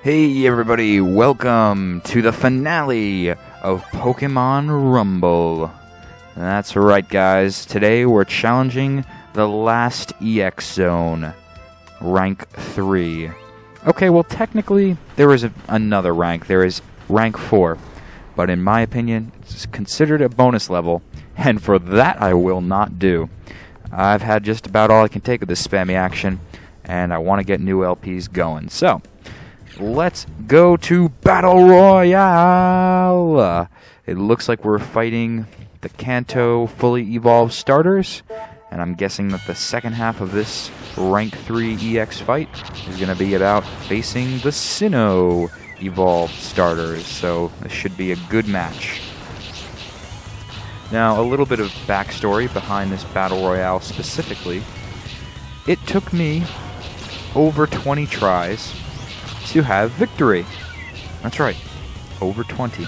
Hey everybody, welcome to the finale of Pokemon Rumble. That's right guys, today we're challenging the last EX zone, rank 3. Okay, well technically there is another rank, there is rank 4, but in my opinion it's considered a bonus level, and for that I will not do. I've had just about all I can take of this spammy action, and I want to get new LPs going, so let's go to Battle Royale! It looks like we're fighting the Kanto fully evolved starters, and I'm guessing that the second half of this rank 3 EX fight is going to be about facing the Sinnoh evolved starters, so this should be a good match. Now, a little bit of backstory behind this Battle Royale specifically. It took me over 20 tries to have victory. That's right, over 20.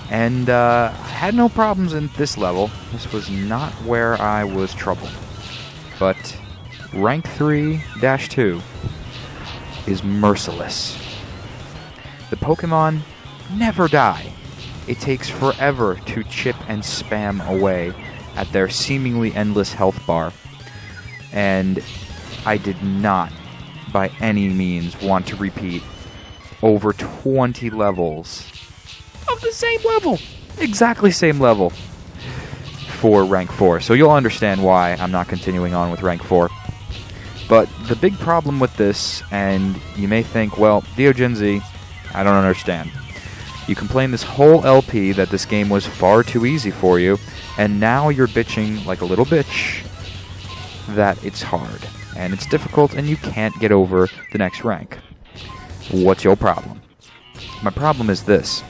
And I had no problems in this level. This was not where I was troubled. But rank 3-2 is merciless. The Pokemon never die. It takes forever to chip and spam away at their seemingly endless health bar. And I did not by any means want to repeat over 20 levels of the same level, exactly same level, for rank 4. So you'll understand why I'm not continuing on with rank 4. But the big problem with this, and you may think, well, DeoGenZ, I don't understand. You complained this whole LP that this game was far too easy for you, and now you're bitching like a little bitch that it's hard, and it's difficult, and you can't get over the next rank. What's your problem? My problem is this.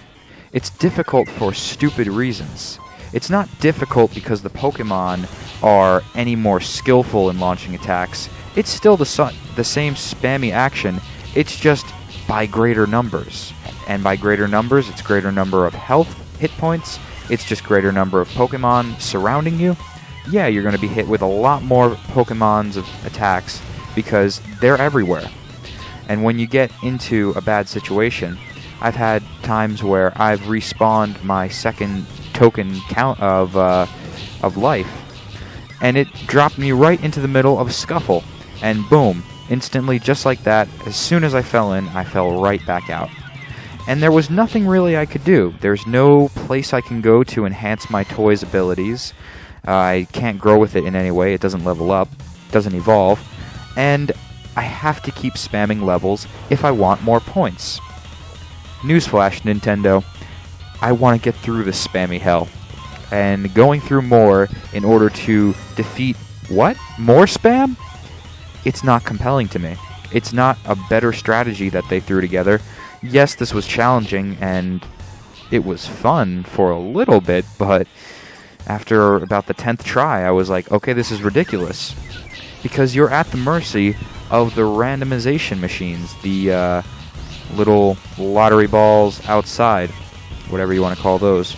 It's difficult for stupid reasons. It's not difficult because the Pokemon are any more skillful in launching attacks. It's still the same spammy action, it's just by greater numbers. And by greater numbers, it's greater number of health, hit points, it's just greater number of Pokemon surrounding you. Yeah, you're going to be hit with a lot more Pokemon's attacks because they're everywhere. And when you get into a bad situation, I've had times where I've respawned my second token count of life, and it dropped me right into the middle of a scuffle, and boom, instantly, just like that, as soon as I fell in, I fell right back out. And there was nothing really I could do. There's no place I can go to enhance my toy's abilities. I can't grow with it in any way. It doesn't level up, doesn't evolve, and I have to keep spamming levels if I want more points. Newsflash, Nintendo, I want to get through this spammy hell, and going through more in order to defeat, what? More spam? It's not compelling to me. It's not a better strategy that they threw together. Yes, this was challenging, and it was fun for a little bit, but after about the 10th try, I was like, okay, this is ridiculous. Because you're at the mercy of the randomization machines, the little lottery balls outside, whatever you want to call those,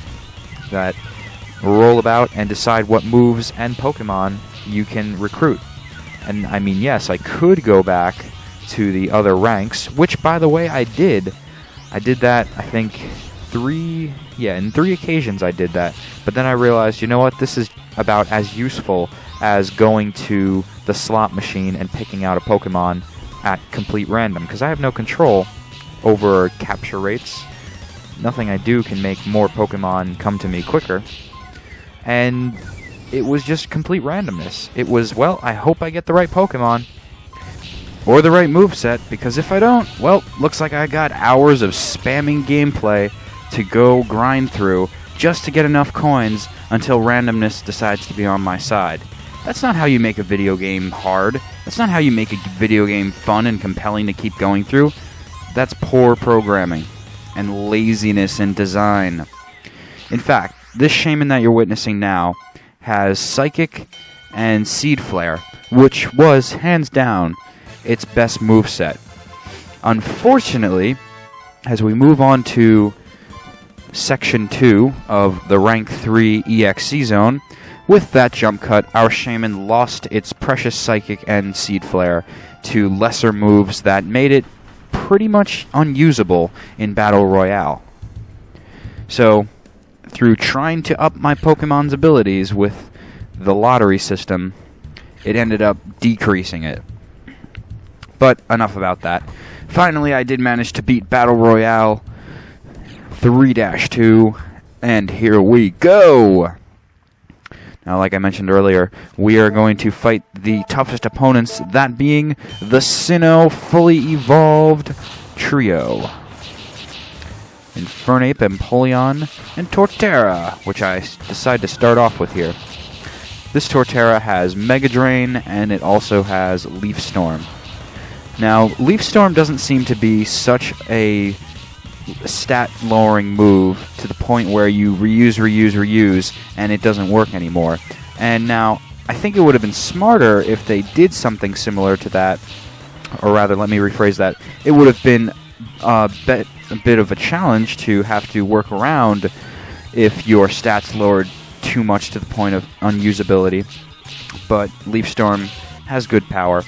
that roll about and decide what moves and Pokemon you can recruit. And I mean, yes, I could go back to the other ranks, which, by the way, I did. I did that, I think, in 3 occasions I did that. But then I realized, you know what, this is about as useful as going to the slot machine and picking out a Pokemon at complete random, because I have no control over capture rates. Nothing I do can make more Pokemon come to me quicker. And it was just complete randomness. It was, well, I hope I get the right Pokemon or the right moveset, because if I don't, well, looks like I got hours of spamming gameplay to go grind through just to get enough coins until randomness decides to be on my side. That's not how you make a video game hard. That's not how you make a video game fun and compelling to keep going through. That's poor programming and laziness in design. In fact, this Shaman that you're witnessing now has Psychic and Seed Flare, which was, hands down, its best moveset. Unfortunately, as we move on to Section 2 of the Rank 3 EXE zone, with that jump cut, our Shaman lost its precious Psychic and Seed Flare to lesser moves that made it pretty much unusable in Battle Royale. So, through trying to up my Pokemon's abilities with the lottery system, it ended up decreasing it. But enough about that. Finally, I did manage to beat Battle Royale 3-2, and here we go! Now, like I mentioned earlier, we are going to fight the toughest opponents, that being the Sinnoh fully evolved trio. Infernape, Empoleon, and Torterra, which I decide to start off with here. This Torterra has Mega Drain, and it also has Leaf Storm. Now, Leaf Storm doesn't seem to be such a stat-lowering move to the point where you reuse, and it doesn't work anymore. And now, I think it would have been smarter if they did something similar to that, or rather, let me rephrase that. It would have been a bit of a challenge to have to work around if your stats lowered too much to the point of unusability. But Leaf Storm has good power,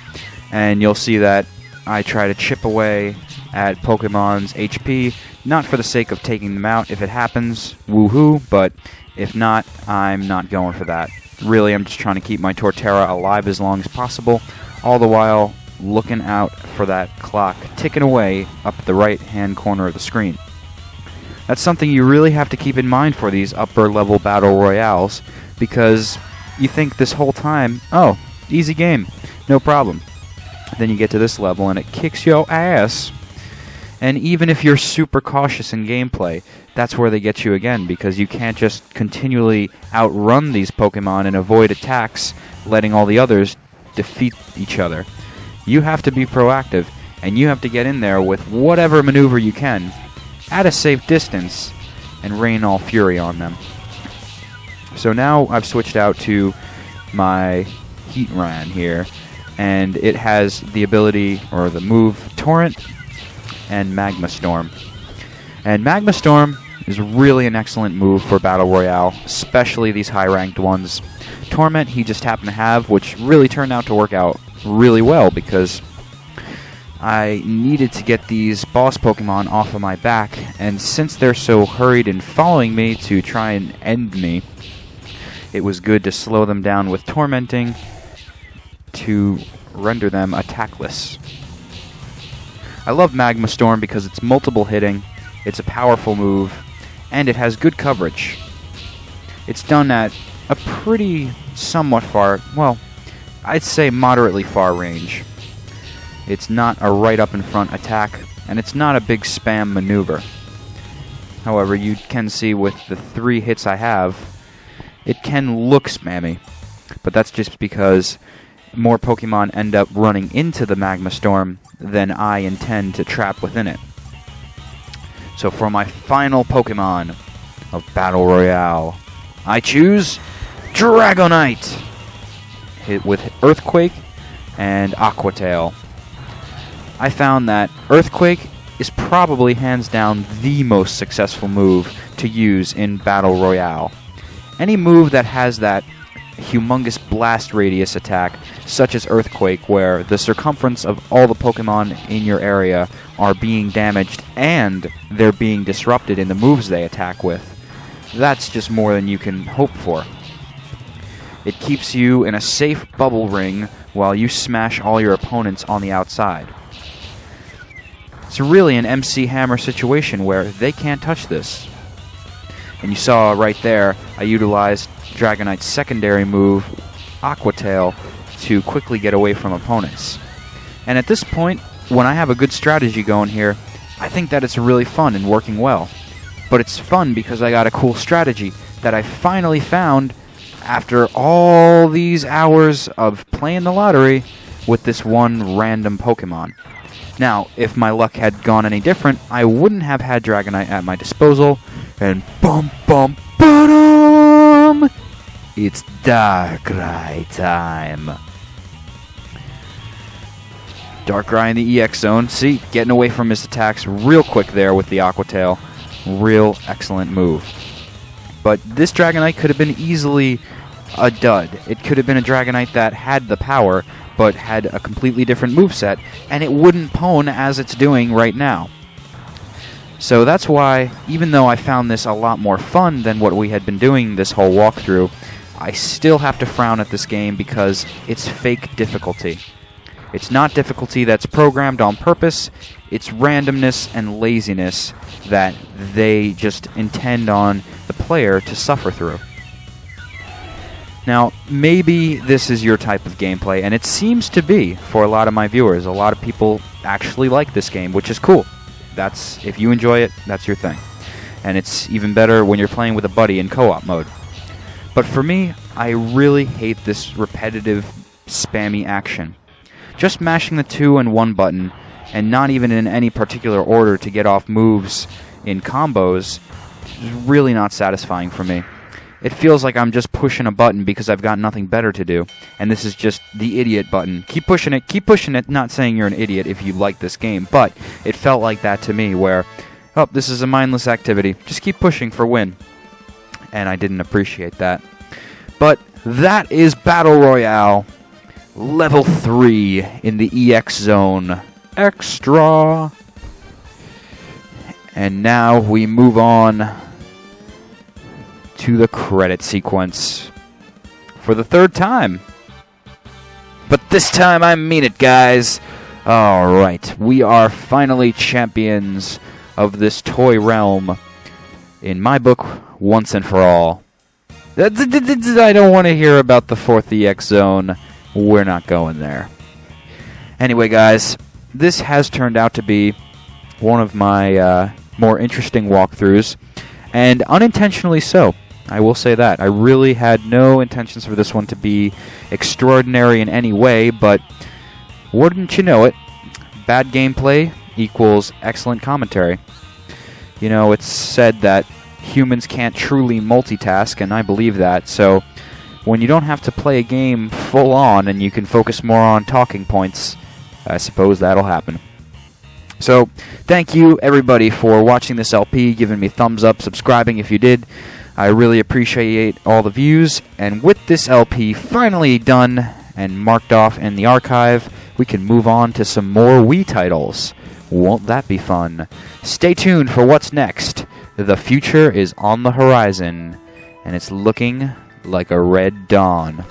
and you'll see that I try to chip away at Pokemon's HP, not for the sake of taking them out. If it happens, woohoo, but if not, I'm not going for that. Really, I'm just trying to keep my Torterra alive as long as possible, all the while looking out for that clock ticking away up at the right-hand corner of the screen. That's something you really have to keep in mind for these upper-level Battle Royales, because you think this whole time, oh, easy game, no problem. Then you get to this level and it kicks your ass. And even if you're super cautious in gameplay, that's where they get you again, because you can't just continually outrun these Pokemon and avoid attacks, letting all the others defeat each other. You have to be proactive, and you have to get in there with whatever maneuver you can, at a safe distance, and rain all fury on them. So now I've switched out to my Heatran here, and it has the ability, or the move, Torrent and Magma Storm. And Magma Storm is really an excellent move for Battle Royale, especially these high-ranked ones. Torment he just happened to have, which really turned out to work out really well, because I needed to get these boss Pokemon off of my back, and since they're so hurried in following me to try and end me, it was good to slow them down with Tormenting to render them attackless. I love Magma Storm because it's multiple hitting, it's a powerful move, and it has good coverage. It's done at a pretty somewhat far, well, I'd say moderately far range. It's not a right up in front attack, and it's not a big spam maneuver. However, you can see with the 3 hits I have, it can look spammy, but that's just because more Pokemon end up running into the Magma Storm than I intend to trap within it. So for my final Pokemon of Battle Royale, I choose Dragonite, hit with Earthquake and Aqua Tail. I found that Earthquake is probably hands down the most successful move to use in Battle Royale. Any move that has that humongous blast radius attack, such as Earthquake, where the circumference of all the Pokemon in your area are being damaged and they're being disrupted in the moves they attack with, that's just more than you can hope for. It keeps you in a safe bubble ring while you smash all your opponents on the outside. It's really an MC Hammer situation where they can't touch this. And you saw right there, I utilized Dragonite's secondary move, Aqua Tail, to quickly get away from opponents. And at this point, when I have a good strategy going here, I think that it's really fun and working well. But it's fun because I got a cool strategy that I finally found after all these hours of playing the lottery with this one random Pokemon. Now, if my luck had gone any different, I wouldn't have had Dragonite at my disposal, and bum bum ba-dum! It's Darkrai time. Darkrai in the EX zone. See, getting away from his attacks real quick there with the Aqua Tail. Real excellent move. But this Dragonite could have been easily a dud. It could have been a Dragonite that had the power, but had a completely different moveset, and it wouldn't pwn as it's doing right now. So that's why, even though I found this a lot more fun than what we had been doing this whole walkthrough, I still have to frown at this game because it's fake difficulty. It's not difficulty that's programmed on purpose, it's randomness and laziness that they just intend on the player to suffer through. Now, maybe this is your type of gameplay, and it seems to be for a lot of my viewers. A lot of people actually like this game, which is cool. That's, if you enjoy it, that's your thing. And it's even better when you're playing with a buddy in co-op mode. But for me, I really hate this repetitive, spammy action. Just mashing the 2 and 1 button, and not even in any particular order to get off moves in combos, is really not satisfying for me. It feels like I'm just pushing a button because I've got nothing better to do, and this is just the idiot button. Keep pushing it, not saying you're an idiot if you like this game, but it felt like that to me, where, oh, this is a mindless activity, just keep pushing for win. And I didn't appreciate that. But that is Battle Royale, Level 3 in the EX Zone. Extra! And now we move on to the credit sequence for the 3rd time. But this time I mean it, guys. Alright, we are finally champions of this toy realm. In my book, once and for all. I don't want to hear about the 4th EX Zone. We're not going there. Anyway, guys, this has turned out to be one of my more interesting walkthroughs, and unintentionally so. I will say that. I really had no intentions for this one to be extraordinary in any way, but wouldn't you know it, bad gameplay equals excellent commentary. You know, it's said that humans can't truly multitask, and I believe that, so when you don't have to play a game full on and you can focus more on talking points, I suppose that'll happen. So, thank you everybody for watching this LP, giving me thumbs up, subscribing if you did. I really appreciate all the views, and with this LP finally done and marked off in the archive, we can move on to some more Wii titles. Won't that be fun? Stay tuned for what's next. The future is on the horizon, and it's looking like a red dawn.